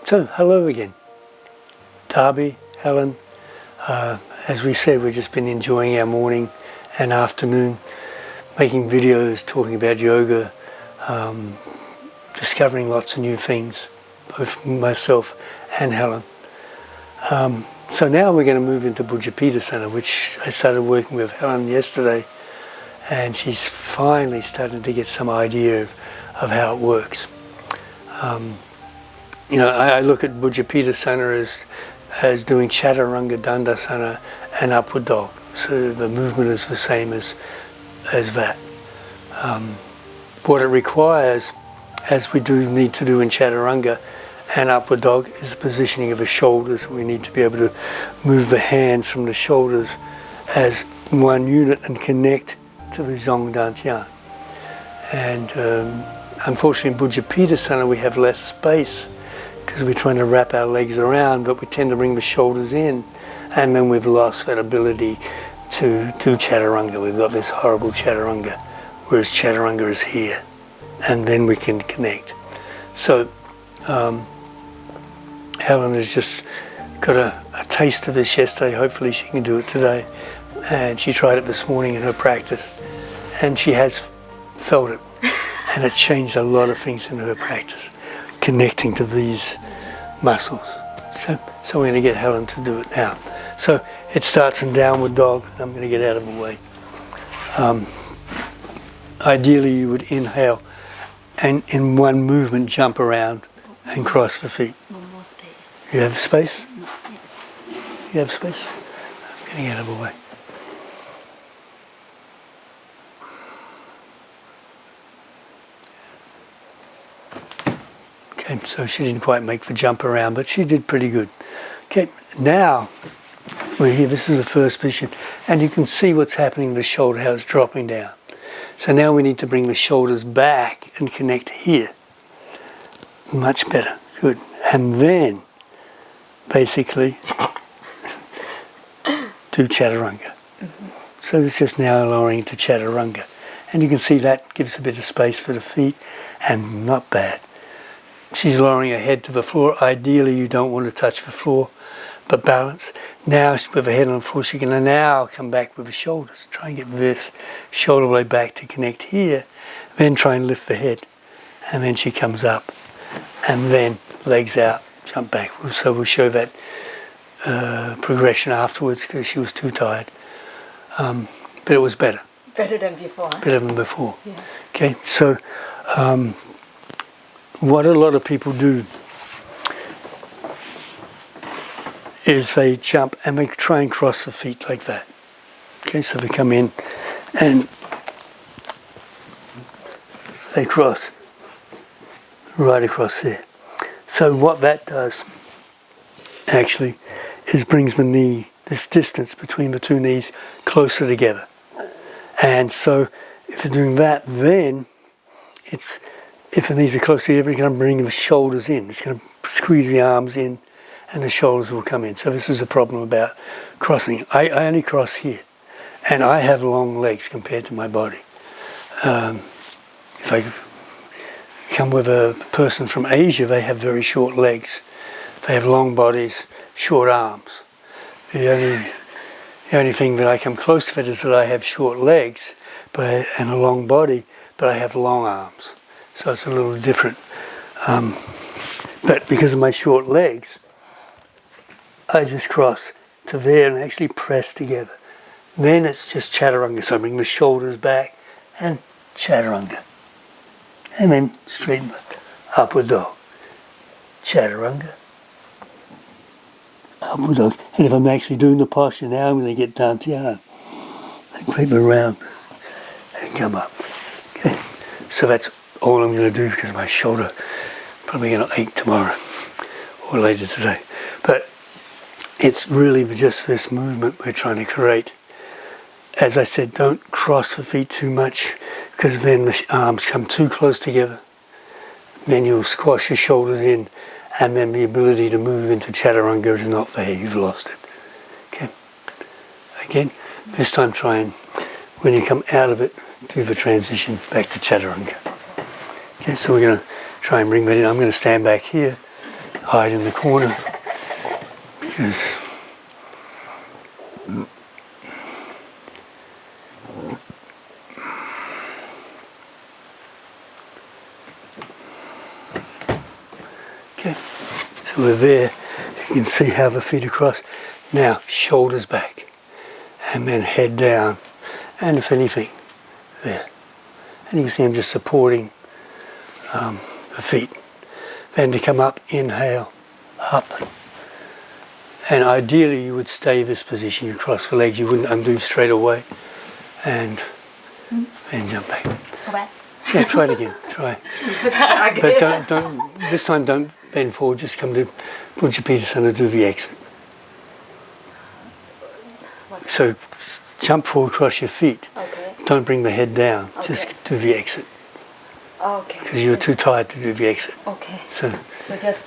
So, hello again. Darby, Helen, as we said, we've just been enjoying our morning and afternoon, making videos, talking about yoga, discovering lots of new things, both myself and Helen. So now we're going to move into Bhujapidasana, which I started working with Helen yesterday, and she's finally starting to get some idea of how it works. I look at Bhujapidasana as doing Chaturanga Dandasana and upward dog. So the movement is the same as that. What it requires, as we do need to do in Chaturanga and upward dog, is the positioning of the shoulders. We need to be able to move the hands from the shoulders as one unit and connect to the Zong Dantian. And unfortunately in Bhujapidasana we have less space because we're trying to wrap our legs around, but we tend to bring the shoulders in, and then we've lost that ability to do Chaturanga. We've got this horrible Chaturanga, whereas Chaturanga is here, and then we can connect. So Helen has just got a taste of this yesterday. Hopefully she can do it today, and she tried it this morning in her practice, and she has felt it, and it changed a lot of things in her practice, connecting to these muscles. So we're going to get Helen to do it now. So it starts in downward dog. I'm going to get out of the way. Ideally you would inhale and in one movement jump around and cross the feet. One more space. You have space? Not yet. You have space? I'm getting out of the way. Okay, so she didn't quite make the jump around, but she did pretty good. Okay, now we're here. This is the first position, and you can see what's happening to the shoulder, how it's dropping down. So now we need to bring the shoulders back and connect here. Much better. Good. And then, basically, do Chaturanga. So it's just now lowering to Chaturanga. And you can see that gives a bit of space for the feet, and not bad. She's lowering her head to the floor. Ideally, you don't want to touch the floor, but balance. Now, with her head on the floor, she can now come back with the shoulders. Try and get this shoulder blade back to connect here. Then try and lift the head. And then she comes up. And then legs out, jump back. So we'll show that progression afterwards because she was too tired. But it was better. Better than before. Better than before. Yeah. Okay, so what a lot of people do is they jump and they try and cross the feet like that. Okay, so they come in and they cross right across there. So what that does actually is brings the knee, this distance between the two knees, closer together. And so if you're doing that, then if the knees are close together, you're going to bring the shoulders in. It's going to squeeze the arms in and the shoulders will come in. So this is a problem about crossing. I only cross here. And I have long legs compared to my body. If I come with a person from Asia, they have very short legs. They have long bodies, short arms. The only thing that I come close to it is that I have short legs and a long body, but I have long arms. So it's a little different. But because of my short legs, I just cross to there and actually press together. Then it's just Chaturanga. So I bring the shoulders back and Chaturanga. And then straighten upward dog. Chaturanga. Upward dog. And if I'm actually doing the posture now, I'm going to get Dantian. I creep around and come up. Okay. So that's all I'm going to do because my shoulder probably going to ache tomorrow or later today. But it's really just this movement we're trying to create. As I said, don't cross the feet too much because then the arms come too close together. Then you'll squash your shoulders in and then the ability to move into Chaturanga is not there. You've lost it. Okay. Again, this time try and, when you come out of it, do the transition back to Chaturanga. Okay, so we're going to try and bring that in. I'm going to stand back here. hide in the corner because okay, so we're there. You can see how the feet across. Now shoulders back and then head down, and if anything, there. And you can see I'm just supporting the feet. Then to come up, inhale, up. And ideally you would stay this position. You cross the legs, you wouldn't undo straight away. And then jump back. Okay. Yeah, try it again, try. But don't, this time don't bend forward, just come to Bhujapidasana, do the exit. So jump forward, cross your feet. Okay. Don't bring the head down, Okay. just do the exit. Okay. Because you're too tired to do the exit. Okay. So just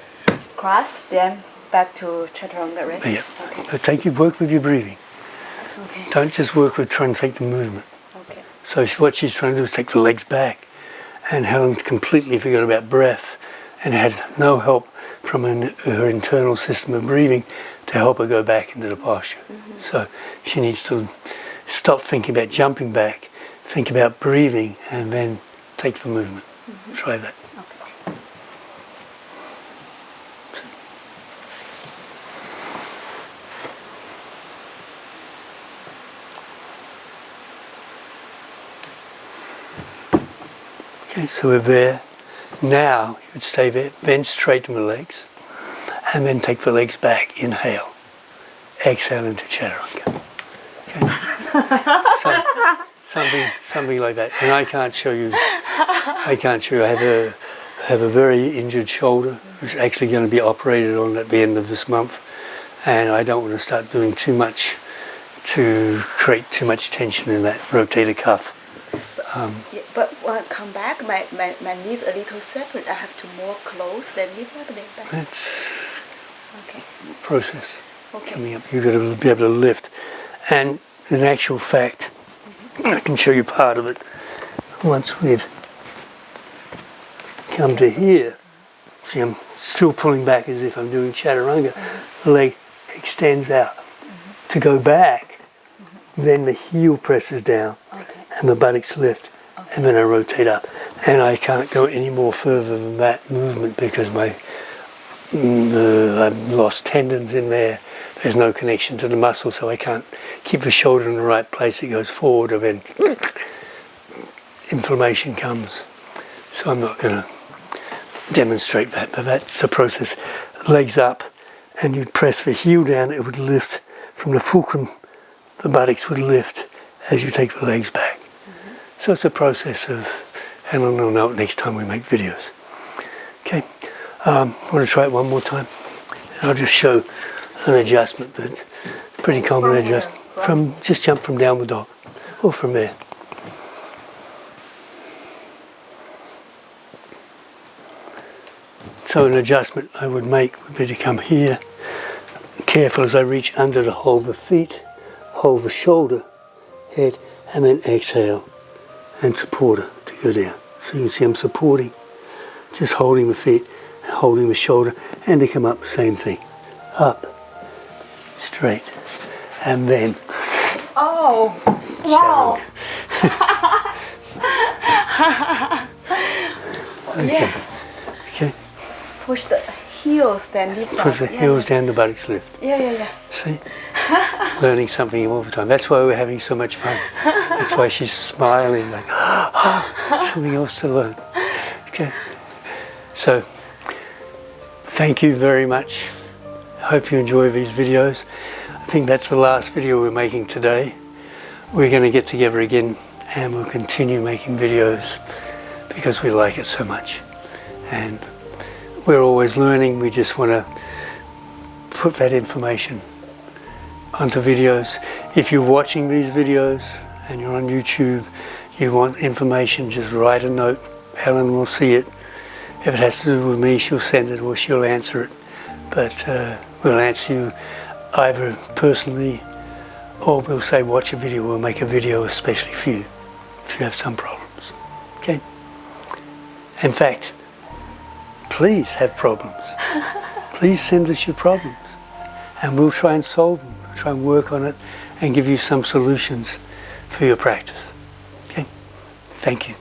cross, then back to chaturanga, right? yeah. Okay. So work with your breathing. Okay. Don't just work with trying to take the movement. Okay. So what she's trying to do is take the legs back. And Helen completely forgot about breath and had no help from her internal system of breathing to help her go back into the posture. So she needs to stop thinking about jumping back, think about breathing, and then take the movement. Try that. Okay. Okay, so we're there. Now you'd stay there, then straighten the legs, and then take the legs back. Inhale. Exhale into chaturanga. Okay. So, something like that. And I can't show you. I have a very injured shoulder, which is actually going to be operated on at the end of this month, and I don't want to start doing too much to create too much tension in that rotator cuff. Yeah, but when I come back, my knees a little separate. I have to more close than lift up and then back. That's Okay. process Okay. coming up. You've got to be able to lift, and in actual fact, I can show you part of it. Once we've come to here, see I'm still pulling back as if I'm doing chaturanga. The leg extends out. To go back, then the heel presses down. Okay. And the buttocks lift, and then I rotate up. And I can't go any more further than that movement because I've lost tendons in there. There's no connection to the muscle, so I can't keep the shoulder in the right place. It goes forward, and then inflammation comes. So I'm not going to demonstrate that, but that's the process. Legs up, and you'd press the heel down. It would lift from the fulcrum. The buttocks would lift as you take the legs back. So it's a process of, and we'll know it next time we make videos. Okay, I want to try it one more time. And I'll just show an adjustment, but pretty common adjustment. Just jump from downward dog, or from there. So an adjustment I would make would be to come here, careful as I reach under to hold the feet, hold the shoulder, head, and then exhale and support her to go down. So you can see I'm supporting, just holding the feet, and holding the shoulder, and to come up, same thing. Up, straight, and then. Oh, wow. Okay. Yeah. Okay. Push the heels, then lift up. Push the heels down, the buttocks lift. Yeah. See? Learning something all the time. That's why we're having so much fun. That's why she's smiling like, something else to learn. Okay. So, thank you very much. I hope you enjoy these videos. I think that's the last video we're making today. We're going to get together again and we'll continue making videos because we like it so much. And we're always learning. We just want to put that information onto videos. If you're watching these videos and you're on YouTube, you want information, just write a note. Helen will see it. If it has to do with me, she'll send it or she'll answer it. But we'll answer you either personally or we'll say watch a video. We'll make a video especially for you if you have some problems. Okay? In fact, please have problems. please send us your problems and we'll try and solve them. We'll try and work on it and give you some solutions for your practice. Okay? Thank you.